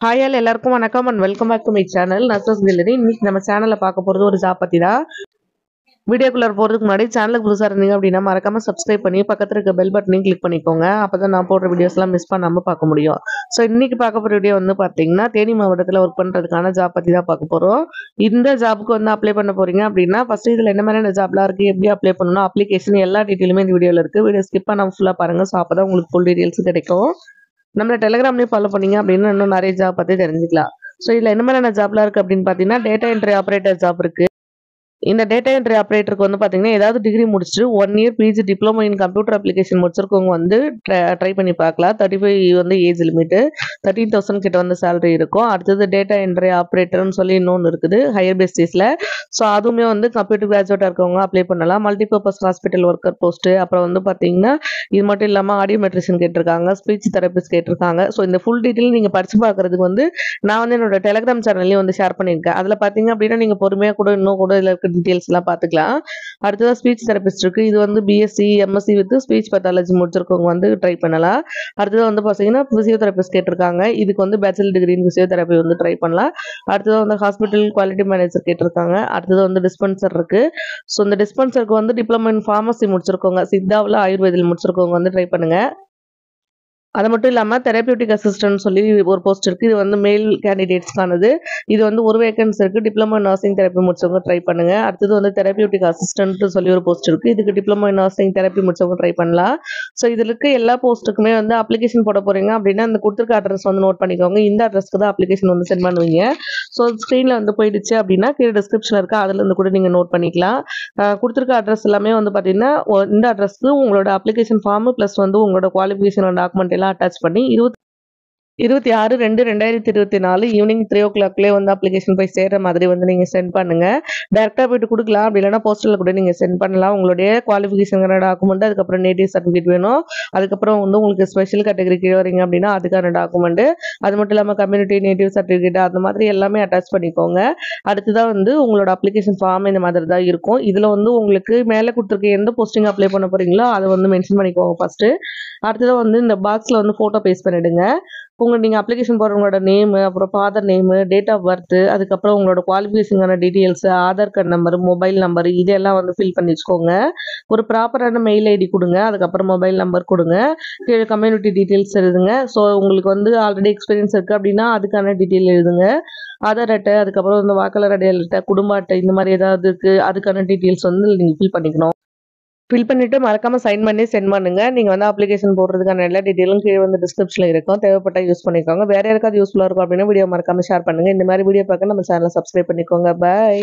Hi all எல்லாருக்கும் வணக்கம் and welcome back to my channel nurses gallery. இன்னைக்கு நம்ம சேனல்ல பார்க்க போறது ஒரு ஜாப் பத்தி தான். வீடியோக்குள்ள போறதுக்கு முன்னாடி சேனலுக்கு புதுசா இருந்தீங்க அப்படின்னா மறக்காம சப்ஸ்கிரைப் பண்ணி பக்கத்துல இருக்க பெல் பட்டனையும் கிளிக் பண்ணிக்கோங்க. அப்பதான் நான் போடுற வீடியோஸ் எல்லாம் மிஸ் பண்ணாம பார்க்க முடியும். ஸோ இன்னைக்கு பார்க்க போற வீடியோ வந்து பாத்தீங்கன்னா தேனி மாவட்டத்தில் ஒர்க் பண்றதுக்கான ஜாப் பத்தி தான் பார்க்க போறோம். இந்த ஜாப்புக்கு வந்து அப்ளை பண்ண போறீங்க அப்படின்னா ஃபர்ஸ்ட் இதுல என்ன மாதிரியான ஜாப்லாம் இருக்கு, எப்படி அப்ளை பண்ணணும், அப்ளிகேஷன் எல்லா டீட்டெயிலுமே இந்த வீடியோல இருக்கு. வீடியோ ஸ்கிப் பண்ணாம ஃபுல்லா பாருங்க. ஸோ அப்பதான் உங்களுக்கு ஃபுல் டீடைல்ஸ் கிடைக்கும். நம்மள டெலிகிராம்லேயும் ஃபாலோ பண்ணீங்க அப்படின்னா இன்னும் நிறைய ஜாப் பற்றி தெரிஞ்சுக்கலாம். ஸோ இதில் என்ன மாதிரியான ஜாப்லாம் இருக்குது அப்படின்னு பார்த்தீங்கன்னா டேட்டா என்ட்ரி ஆப்ரேட்டர் ஜாப் இருக்குது. இந்த டேட்டா என்ட்ரி ஆப்ரேட்டருக்கு வந்து பார்த்தீங்கன்னா ஏதாவது டிகிரி முடிச்சுட்டு 1 year PG diploma in computer application முடிச்சிருக்கவங்க வந்து ட்ரை பண்ணி பார்க்கலாம். 35 வந்து ஏஜ் லிமிட்டு, 13,000 கிட்ட வந்து சேலரி இருக்கும். அடுத்தது டேட்டா என்ட்ரி ஆப்ரேட்டர்னு சொல்லி இன்னொன்று இருக்குது ஹையர் பேசிஸில். ஸோ அதுவுமே வந்து கம்ப்யூட்டர் கிராஜுவேட்டாக இருக்கவங்க அப்ளை பண்ணலாம். மல்டிபர்பஸ் ஹாஸ்பிட்டல் ஒர்க்கர் போஸ்ட்டு, அப்புறம் வந்து பார்த்தீங்கன்னா இது மட்டும் இல்லாமல் ஆடியோ மெட்ரிஷன் கேட்டிருக்காங்க, ஸ்பீச் தெரபிஸ்ட் கேட்டிருக்காங்க. ஸோ இந்த ஃபுல் டீட்டெயில் நீங்கள் படிச்சு பார்க்கறதுக்கு வந்து நான் வந்து என்னோட டெலிகிராம் சேனல்லையும் வந்து ஷேர் பண்ணியிருக்கேன். அதில் பார்த்தீங்க அப்படின்னா நீங்கள் பொறுமையாக கூட இன்னும் கூட இதில் இருக்க டீட்டெயில்ஸ் எல்லாம் பார்த்துக்கலாம். அடுத்ததாக ஸ்பீச் தெரபிஸ்ட் இருக்கு. இது வந்து BSc MSc with speech pathology முடிச்சிருக்கவங்க வந்து ட்ரை பண்ணலாம். அடுத்தது வந்து பார்த்தீங்கன்னா பிசியோதெரபிஸ்ட் கேட்டிருக்காங்க. இதுக்கு வந்து பேச்சுலர் டிகிரி இன் பிசியோதெரபி வந்து ட்ரை பண்ணலாம். அடுத்தது வந்து ஹாஸ்பிட்டல் குவாலிட்டி மேனேஜர் கேட்டிருக்காங்க. அடுத்தது வந்து டிஸ்பென்சர் இருக்கு. ஸோ இந்த டிஸ்பென்சருக்கு வந்து டிப்ளமோ இன் ஃபார்மசி முடிச்சிருக்கவங்க, சித்தாவில் ஆயுர்வேதில் முடிச்சிருக்கவங்க வந்து ட்ரை பண்ணுங்க. அது மட்டும் இல்லாமல் தெரபியூட்டிக் அசிஸ்டன்ட் சொல்லி ஒரு போஸ்ட் இருக்குது. இது வந்து மேல் கேண்டிடேட்ஸ்க்கானது. இது வந்து ஒரு வேகன்ஸ் இருக்குது. டிப்ளமோ நர்சிங் தெரப்பி முடிச்சவங்க ட்ரை பண்ணுங்க. அடுத்தது வந்து தெரபியூட்டிக் அசிஸ்டன்ட் சொல்லி ஒரு போஸ்ட் இருக்குது. இதுக்கு டிப்ளமோ நர்சிங் தெரப்பி முடிச்சவங்க ட்ரை பண்ணலாம். ஸோ இதில் இருக்க எல்லா போஸ்ட்டுக்குமே வந்து அப்ளிகேஷன் போட போகிறீங்க அப்படின்னா இந்த கொடுத்துருக்க அட்ரஸ் வந்து நோட் பண்ணிக்கோங்க. இந்த அட்ரஸ்க்கு தான் அப்ளிகேஷன் வந்து சென்ட் பண்ணுவீங்க. ஸோ ஸ்க்ரீனில் வந்து போயிடுச்சு அப்படின்னா கீழே டிஸ்கிரிப்ஷனில் இருக்குது, அதுலேருந்து கூட நீங்கள் நோட் பண்ணிக்கலாம். கொடுத்துருக்க அட்ரஸ் எல்லாமே வந்து பார்த்தீங்கன்னா இந்த அட்ரஸ்க்கு உங்களோட அப்ளிகேஷன் ஃபார்மு ப்ளஸ் வந்து உங்களோட குவாலிஃபிகேஷன் டாக்குமெண்ட் எல்லாம் அட்டாச் பண்ணி 26/2/2024 ஈவினிங் 3 வந்து அப்ளிகேஷன் போய் சேர்ற மாதிரி வந்து நீங்கள் சென்ட் பண்ணுங்க. டேரெக்டாக போயிட்டு கொடுக்கலாம், அப்படி இல்லைனா போஸ்டலில் கூட நீங்கள் சென்ட் பண்ணலாம். உங்களுடைய குவாலிஃபிகேஷன் டாக்குமெண்ட், அதுக்கப்புறம் நேட்டிவ் சர்டிஃபிகேட் வேணும். அதுக்கப்புறம் வந்து உங்களுக்கு ஸ்பெஷல் கேட்டகரி கீழே வரீங்க அப்படின்னா அதுக்கான டாக்குமெண்ட், அது மட்டும் இல்லாமல் கம்யூனிட்டி நேட்டிவ் சர்டிஃபிகேட் அந்த மாதிரி எல்லாமே அட்டாச் பண்ணிக்கோங்க. அடுத்ததான் வந்து உங்களோட அப்ளிகேஷன் ஃபார்ம் இந்த மாதிரி தான் இருக்கும். இதில் வந்து உங்களுக்கு மேலே கொடுத்துருக்க எந்த போஸ்டிங் அப்ளை பண்ண போகிறீங்களோ அதை வந்து மென்ஷன் பண்ணிக்கோங்க ஃபஸ்ட்டு. அடுத்ததாக வந்து இந்த பாக்ஸில் வந்து ஃபோட்டோ பேஸ்ட் பண்ணிவிடுங்க. நீங்கள் அப்ளிகேஷன் போடுறவங்களோட நேமு, அப்புறம் father name, date of birth, அதுக்கப்புறம் உங்களோட குவாலிஃபிகேஷனான details, Aadhaar card number, mobile number இதெல்லாம் வந்து ஃபில் பண்ணி வச்சுக்கோங்க. ஒரு ப்ராப்பரான மெயில் ஐடி கொடுங்க, அதுக்கப்புறம் மொபைல் நம்பர் கொடுங்க. கீழே கம்யூனிட்டி டீட்டெயில்ஸ் எழுதுங்க. ஸோ உங்களுக்கு வந்து ஆல்ரெடி எக்ஸ்பீரியன்ஸ் இருக்குது அப்படின்னா அதுக்கான டீட்டெயில் எழுதுங்க. ஆதார் அட்டை, அதுக்கப்புறம் இந்த வாக்காளர் அடையாள அட்டை, குடும்ப அட்டை இந்த மாதிரி ஏதாவது இருக்குது அதுக்கான டீட்டெயில்ஸ் வந்து நீங்கள் ஃபில் பண்ணிக்கணும். ஃபில் பண்ணிவிட்டு மறக்காமல் சைன் பண்ணி சென்ட் பண்ணுங்க. நீங்கள் வந்து அப்ளிகேஷன் போடுறதுக்கான எல்லா டீட்டெயிலும் கீழே வந்து டிஸ்கிரிப்ஷனில் இருக்கும், தேவைப்பட்டால் யூஸ் பண்ணிக்கோங்க. வேறு யாருக்காவது யூஸ்ஃபுல்லாக இருக்கும் அப்படின்னா வீடியோ மறக்காமல் ஷேர் பண்ணுங்கள். இந்த மாதிரி வீடியோ பார்க்க நம்ம சேனலை சப்ஸ்கிரைப் பண்ணிக்கோங்க. பாய்.